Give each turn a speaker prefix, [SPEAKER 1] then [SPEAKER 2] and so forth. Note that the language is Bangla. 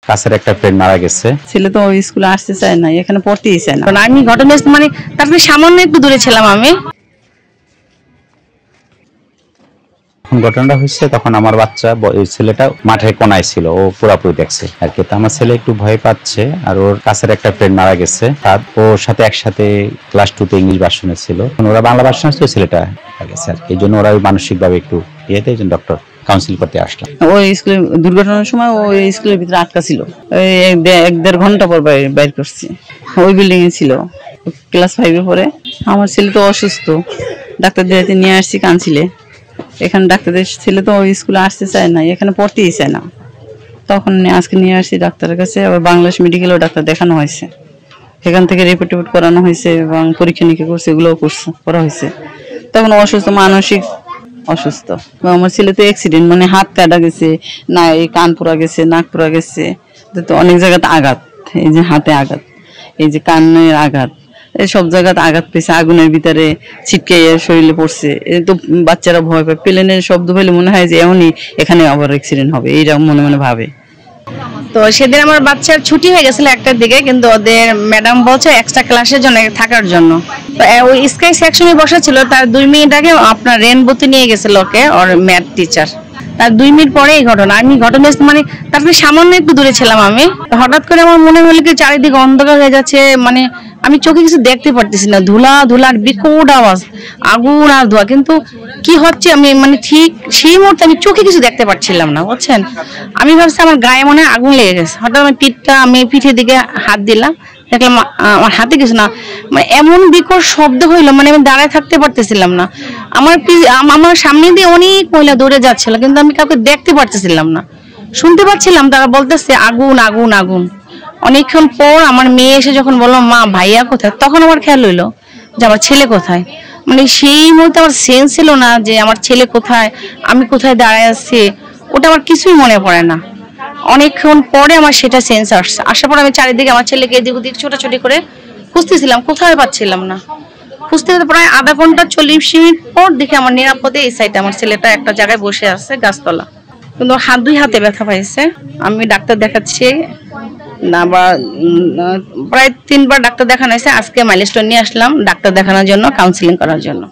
[SPEAKER 1] কাছের একটা ফ্রেন্ড মারা গেছে।
[SPEAKER 2] ছেলে তো ওই স্কুলে আসতে চায় না, এখানে পড়তেই চায় না। আমি ঘটনা মানে তারপরে সামান্য একটু দূরে ছিলাম আমি।
[SPEAKER 1] ঘটনাটা হয়েছে তখন আমার বাচ্চা ওই ছেলেটা মাঠের কোনায় ছিল, ও পুরাপুরি দেখছে আর কি। তো আমার ছেলে একটু ভয় পাচ্ছে, আর ওর কাছের একটা ফ্রেন্ড মারা গেছে, তার ওর সাথে একসাথে ক্লাস 2 তে ইংলিশ ভার্সনে ছিল, ওরা বাংলা ভার্সনে ছিল, ছেলেটা মারা গেছে আর কি। এই জন্য ওরা মানসিক ভাবে একটু ইয়েতে এই জন্য ডক্টর কাউন্সিল করতে আসলাম।
[SPEAKER 2] ওই স্কুলে দুর্ঘটনার সময় ওই স্কুলের ভিতরে আটকা ছিল, ওই 1-1.5 ঘন্টা পর বাইর করছি। ওই বিল্ডিং এ ছিল, ক্লাস 5 এ পড়ে। আমার ছেলে তো অসুস্থ, ডাক্তার দেখাতে নিয়ে আসছি কাউন্সিলে। এখানে ডাক্তারদের ছেলে তো ওই স্কুলে আসতে চায় না, এখানে পড়তেই চায় না। তখন আজকে নিয়ে আসছি ডাক্তারের কাছে, আবার বাংলাদেশ মেডিকেলেও ডাক্তার দেখানো হয়েছে, এখান থেকে রিপোর্ট করানো হয়েছে এবং পরীক্ষা নিরীক্ষা করছে, এগুলোও করা হয়েছে। তখন অসুস্থ, মানসিক অসুস্থ। আমার ছেলে তো অ্যাক্সিডেন্ট, মানে হাত কাটা গেছে, না এই কান পোড়া গেছে, নাক পোড়া গেছে, তো অনেক জায়গাতে আঘাত, এই যে হাতে আঘাত, এই যে কানের আঘাত, এই সব জায়গাতে আঘাত পেয়েছে। আগুনের ভিতরে ছিটকে শরীরে পড়ছে। এই তো বাচ্চারা ভয় পায়, প্লেনের শব্দ পেলে মনে হয় যে এমনই এখানে আবার অ্যাক্সিডেন্ট হবে, এইরকম মনে মনে ভাবে।
[SPEAKER 3] তো সেদিন আমার বাচ্চার ছুটি হয়ে গেছিল 1টার দিকে, কিন্তু ওদের ম্যাডাম বলছে এক্সট্রা ক্লাসের জন্য থাকার জন্য। তো ওই স্কাই সেকশনে বসা ছিল, তার 2 মিনিট আগে আপনার রেনবোতে নিয়ে গেছিল ওকে, ওর ম্যাথ টিচার। তার 2 মিনিট পরে এই ঘটনা। আমি ঘটনা মানে তারপরে সামান্য একটু দূরে ছিলাম আমি। হঠাৎ করে আমার মনে হলো কি চারিদিকে অন্ধকার হয়ে যাচ্ছে, মানে আমি চোখে কিছু দেখতে পারতেছি না, ধুলার বিকট আওয়াজ, আগুন আর ধোঁয়া, কিন্তু কি হচ্ছে আমি মানে ঠিক সেই মুহূর্তে আমি চোখে কিছু দেখতে পাচ্ছিলাম না, বুঝছেন। আমি ভাবছি আমার গায়ে মনে হয় আগুন লেগে গেছে। হঠাৎ আমি পিঠের দিকে হাত দিলাম, দেখলাম আমার হাতে কিছু না, মানে এমন বিকট শব্দ হইলো, মানে আমি দাঁড়ায় থাকতে পারতেছিলাম না। আমার সামনে দিয়ে অনেক মহিলা দৌড়ে যাচ্ছিল, কিন্তু আমি কাউকে দেখতে পারতেছিলাম না। শুনতে পাচ্ছিলাম তারা বলতেছে আগুন আগুন আগুন। অনেকক্ষণ পর আমার মেয়ে এসে যখন বললো মা ভাইয়া কোথায়, তখন আমার খেয়াল হইলো যে আমার ছেলে কোথায়। মানে সেই মুহূর্তে আমার সেন্স ছিল না যে আমার ছেলে কোথায়, আমি কোথায় দাঁড়ায় আছি, ওটা আমার কিছুই মনে পড়ে না। অনেকক্ষণ পরে আমার সেটা সেন্স আসছে। আসার পর আমি চারিদিকে আমার ছেলেকে এদিক ওদিক ছোটাছুটি করে খুঁজতেছিলাম, কোথায় পাচ্ছিলাম না। খুঁজতে প্রায় আধা ঘন্টা 40 মিনিট পর দেখে আমার নিরাপদে এই সাইডে আমার ছেলেটা একটা জায়গায় বসে আছে গাছতলা, কিন্তু 2 হাতে ব্যথা পাইছে। আমি ডাক্তার দেখাচ্ছি না, বা প্রায় 3বার ডাক্তার দেখানো হয়েছে। আজকে মাইলস্টোন নিয়ে আসলাম ডাক্তার দেখানোর জন্য, কাউন্সিলিং করার জন্য।